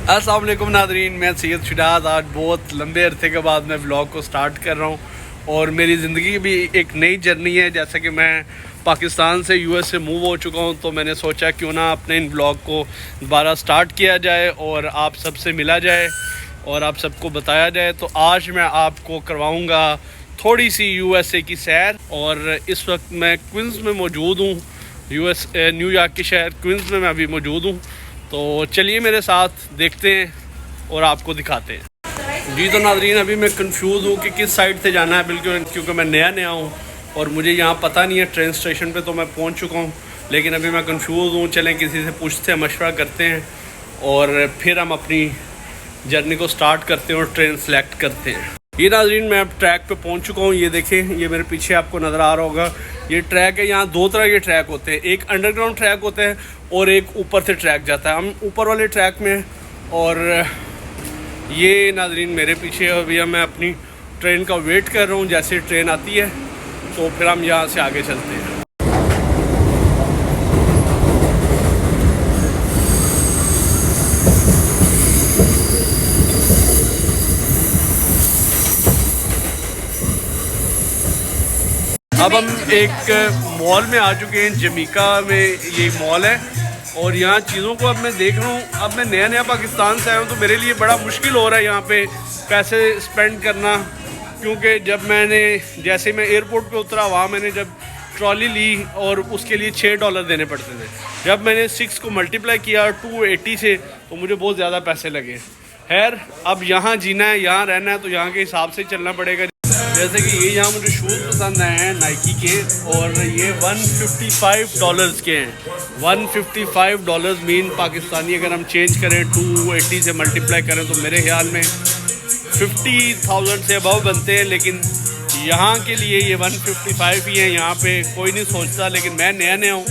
अस्सलाम वालेकुम नादरीन, मैं सैयद शुजात। आज बहुत लंबे अरसे के बाद मैं व्लॉग को स्टार्ट कर रहा हूँ और मेरी ज़िंदगी की भी एक नई जर्नी है। जैसा कि मैं पाकिस्तान से यूएस से मूव हो चुका हूँ, तो मैंने सोचा क्यों ना अपने इन व्लॉग को दोबारा स्टार्ट किया जाए और आप सबसे मिला जाए और आप सबको बताया जाए। तो आज मैं आपको करवाऊँगा थोड़ी सी यूएसए की सैर। और इस वक्त मैं क्वींस में मौजूद हूँ, न्यूयॉर्क के शहर क्वींस में मैं अभी मौजूद हूँ। तो चलिए मेरे साथ देखते हैं और आपको दिखाते हैं। जी तो नाज़रीन, अभी मैं कंफ्यूज हूँ कि किस साइड से जाना है, बिल्कुल, क्योंकि मैं नया हूँ और मुझे यहाँ पता नहीं है। ट्रेन स्टेशन पे तो मैं पहुँच चुका हूँ, लेकिन अभी मैं कंफ्यूज हूँ। चलें किसी से पूछते हैं, मशवरा करते हैं और फिर हम अपनी जर्नी को स्टार्ट करते हैं और ट्रेन सेलेक्ट करते हैं। ये नाज़रीन, मैं अब ट्रैक पे पहुंच चुका हूँ। ये देखें, ये मेरे पीछे आपको नज़र आ रहा होगा, ये ट्रैक है। यहाँ दो तरह के ट्रैक होते हैं, एक अंडरग्राउंड ट्रैक होता है और एक ऊपर से ट्रैक जाता है। हम ऊपर वाले ट्रैक में, और ये नाज़रीन मेरे पीछे अभी मैं अपनी ट्रेन का वेट कर रहा हूँ। जैसे ट्रेन आती है तो फिर हम यहाँ से आगे चलते हैं। अब हम एक मॉल में आ चुके हैं, जमीका में ये मॉल है और यहाँ चीज़ों को अब मैं देख रहा हूँ। अब मैं नया पाकिस्तान से आया हूँ तो मेरे लिए बड़ा मुश्किल हो रहा है यहाँ पे पैसे स्पेंड करना, क्योंकि जब मैंने जैसे मैं एयरपोर्ट पे उतरा, वहाँ मैंने जब ट्रॉली ली और उसके लिए $6 देने पड़ते थे। जब मैंने 6 को मल्टीप्लाई किया 280 से, तो मुझे बहुत ज़्यादा पैसे लगे। खैर, अब यहाँ जीना है, यहाँ रहना है, तो यहाँ के हिसाब से चलना पड़ेगा। जैसे कि ये यहाँ मुझे शूज़ पसंद आए हैं नाइकी के, और ये $155 के हैं। $155 मीन पाकिस्तानी अगर हम चेंज करें 280 से मल्टीप्लाई करें तो मेरे ख्याल में 50,000 से अबव बनते हैं। लेकिन यहाँ के लिए ये 155 ही है। यहाँ पे कोई नहीं सोचता, लेकिन मैं नया हूँ,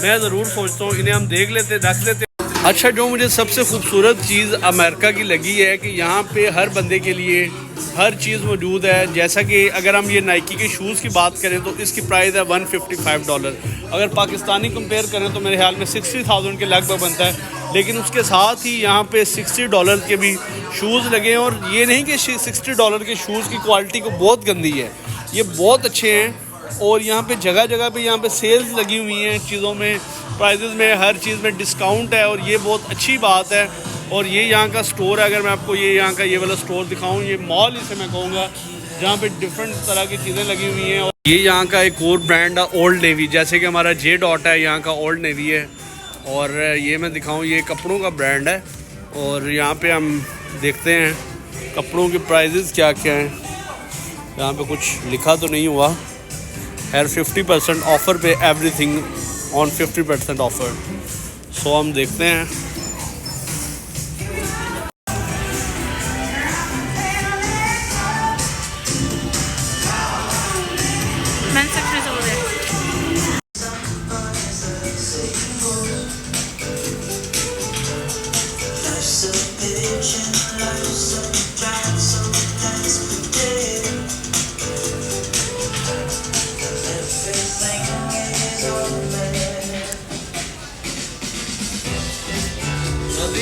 मैं ज़रूर सोचता हूँ इन्हें हम देख लेते, रख लेते। अच्छा, जो मुझे सबसे खूबसूरत चीज़ अमेरिका की लगी है कि यहाँ पे हर बंदे के लिए हर चीज़ मौजूद है। जैसा कि अगर हम ये नाइकी के शूज़ की बात करें तो इसकी प्राइस है $155। अगर पाकिस्तानी कंपेयर करें तो मेरे ख्याल में 60,000 के लगभग बनता है। लेकिन उसके साथ ही यहाँ पे $60 के भी शूज़ लगे हैं। और ये नहीं कि $60 के शूज़ की क्वालिटी को बहुत गंदी है, ये बहुत अच्छे हैं। और यहाँ पे जगह जगह पे यहाँ पे सेल्स लगी हुई हैं चीज़ों में, प्राइजेज़ में, हर चीज़ में डिस्काउंट है और ये बहुत अच्छी बात है। और ये यहाँ का स्टोर है। अगर मैं आपको ये यहाँ का ये वाला स्टोर दिखाऊं, ये मॉल इसे मैं कहूँगा, जहाँ पे डिफरेंट तरह की चीज़ें लगी हुई हैं। और ये यहाँ का एक और ब्रांड है, ओल्ड नेवी। जैसे कि हमारा J.Dot है, यहाँ का ओल्ड नेवी है। और ये मैं दिखाऊँ, ये कपड़ों का ब्रांड है। और यहाँ पे हम देखते हैं कपड़ों के प्राइजेज़ क्या क्या हैं। यहाँ पे कुछ लिखा तो नहीं हुआ। खैर, 50% ऑफ़र पे, एवरीथिंग ऑन 50% ऑफ़र। सो हम देखते हैं। Men's section is over there.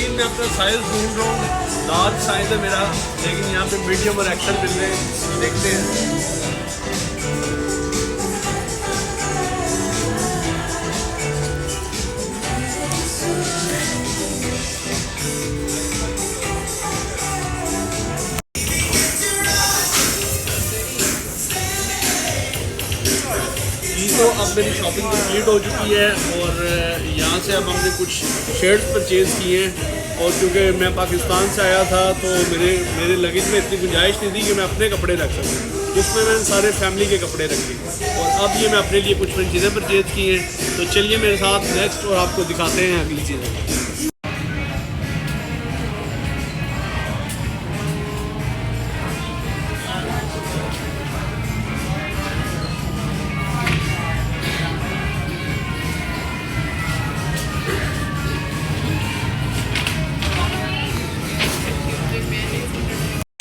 मैं अपना साइज़ ढूंढ रहा हूँ, लार्ज साइज़ है मेरा, लेकिन यहाँ पे मीडियम और एक्सल मिल रहे हैं। देखते हैं। तो अब मेरी शॉपिंग कंप्लीट हो चुकी है और यहाँ से अब हमने कुछ शर्ट्स परचेज़ किए हैं। और क्योंकि मैं पाकिस्तान से आया था तो मेरे लगेज में इतनी गुंजाइश नहीं थी कि मैं अपने कपड़े रख सकूँ, जिसमें मैंने सारे फैमिली के कपड़े रखे। और अब ये मैं अपने लिए कुछ चीज़ें परचेज़ की हैं। तो चलिए मेरे साथ नेक्स्ट और आपको दिखाते हैं अगली चीज़ें।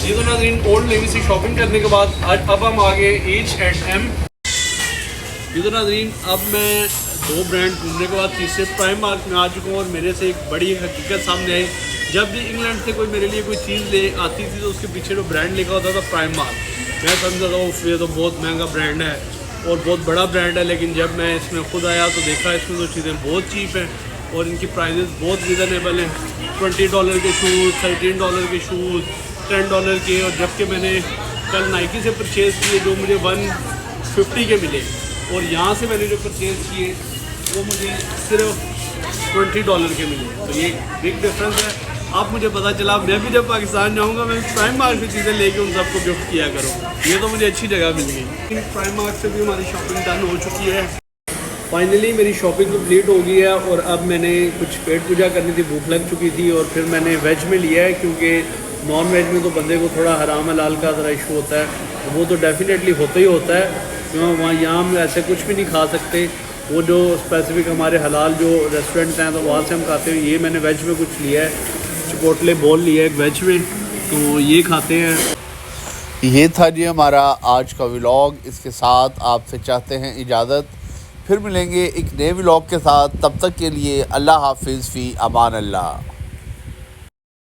ये तो नाज़रीन ओल्ड नेवी से शॉपिंग करने के बाद आज अब हम आ गए H&M। ये तो नाज़रीन अब मैं 2 ब्रांड घूमने के बाद तीसरे प्राइम मार्क में आ चुका हूँ और मेरे से एक बड़ी हकीकत सामने आई जब भी इंग्लैंड से कोई मेरे लिए कोई चीज़ ले आती थी तो उसके पीछे जो ब्रांड लिखा होता था प्राइमार्क, मैं समझता था ये तो बहुत महंगा ब्रांड है और बहुत बड़ा ब्रांड है। लेकिन जब मैं इसमें खुद आया तो देखा इसमें तो चीज़ें बहुत चीप हैं और इनकी प्राइजेस बहुत रीज़नेबल हैं। $20 के शूज़, $13 के शूज़, $10 के। और जबकि मैंने कल नाइकी से परचेज़ किए जो मुझे 150 के मिले, और यहाँ से मैंने जो परचेज़ किए वो मुझे सिर्फ $20 के मिले। तो ये बिग डिफरेंस है। अब मुझे पता चला मैं भी जब पाकिस्तान जाऊँगा मैं प्राइम मार्क से चीज़ें लेके उन सबको गिफ्ट किया करूँ। ये तो मुझे अच्छी जगह मिल गई। प्राइम मार्क से भी हमारी शॉपिंग डन हो चुकी है। फाइनली मेरी शॉपिंग कंप्लीट हो गई है और अब मैंने कुछ पेट पूजा करनी थी, भूख लग चुकी थी, और फिर मैंने वेज में लिया है क्योंकि नॉन वेज में तो बंदे को थोड़ा हराम हलाल का ज़रा इशू होता है। वो तो डेफिनेटली होता ही होता है क्यों वहाँ यहाँ हम ऐसे कुछ भी नहीं खा सकते। वो जो स्पेसिफिक हमारे हलाल जो रेस्टोरेंट हैं तो वहाँ से हम खाते हैं। ये मैंने वेज में कुछ लिया है, चिपोटले बॉल लिया है एक वेज में, तो ये खाते हैं। ये था जी हमारा आज का व्लॉग। इसके साथ आपसे चाहते हैं इजाज़त, फिर मिलेंगे एक नए व्लॉग के साथ। तब तक के लिए अल्लाह हाफिज़ फ़ी अमान अल्लाह।